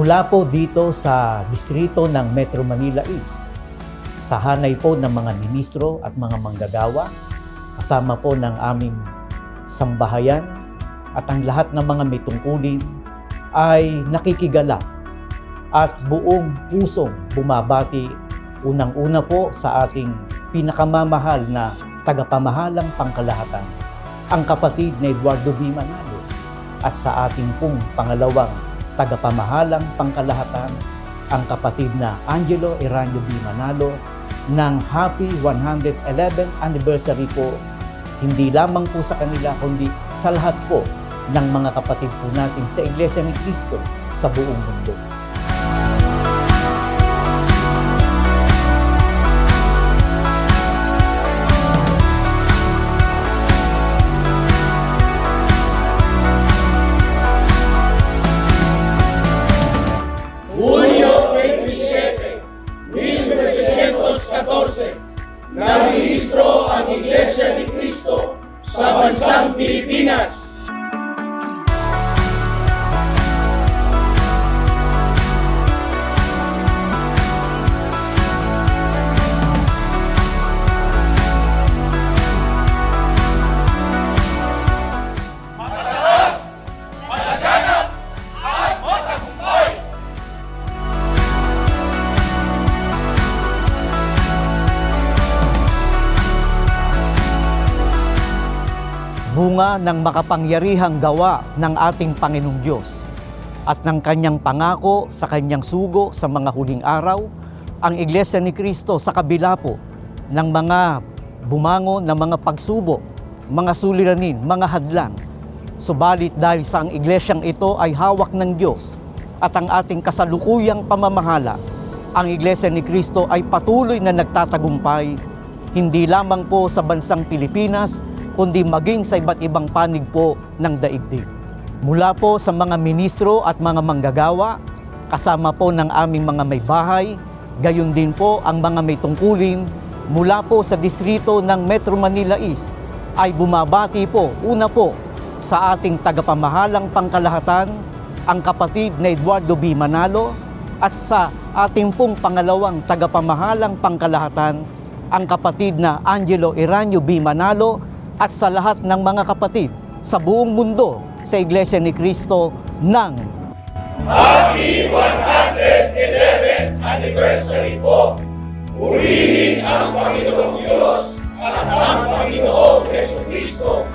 Mula po dito sa distrito ng Metro Manila East, sa hanay po ng mga ministro at mga manggagawa, kasama po ng aming sambahayan at ang lahat ng mga may tungkulin ay nakikigalak at buong pusong bumabati unang-una po sa ating pinakamamahal na tagapamahalang pangkalahatan, ang kapatid na Eduardo V. Manalo, at sa ating pong pangalawang tagapamahalang pangkalahatan, ang kapatid na Angelo Eranio V. Manalo, ng happy 111th anniversary po, hindi lamang po sa kanila kundi sa lahat po ng mga kapatid po natin sa Iglesia ni Cristo sa buong mundo. Hulyo 27, 1914, narehistro ang Iglesia ni Cristo sa bansang Pilipinas. Bunga ng makapangyarihang gawa ng ating Panginoong Diyos at ng Kanyang pangako sa Kanyang sugo sa mga huling araw, ang Iglesia ni Cristo sa kabila po ng mga bumangon na mga pagsubok, mga suliranin, mga hadlang. Subalit dahil sa ang Iglesyang ito ay hawak ng Diyos at ang ating kasalukuyang pamamahala, ang Iglesia ni Cristo ay patuloy na nagtatagumpay, hindi lamang po sa bansang Pilipinas, kundi maging sa iba't ibang panig po ng daigdig. Mula po sa mga ministro at mga manggagawa, kasama po ng aming mga may bahay, gayon din po ang mga may tungkulin, mula po sa distrito ng Metro Manila East, ay bumabati po, una po, sa ating tagapamahalang pangkalahatan, ang kapatid na Eduardo V. Manalo, at sa ating pong pangalawang tagapamahalang pangkalahatan, ang kapatid na Angelo Eranio V. Manalo, at sa lahat ng mga kapatid sa buong mundo sa Iglesia ni Cristo ng Happy 111th anniversary po! Purihin ang Panginoong Diyos at ang Panginoong Jesucristo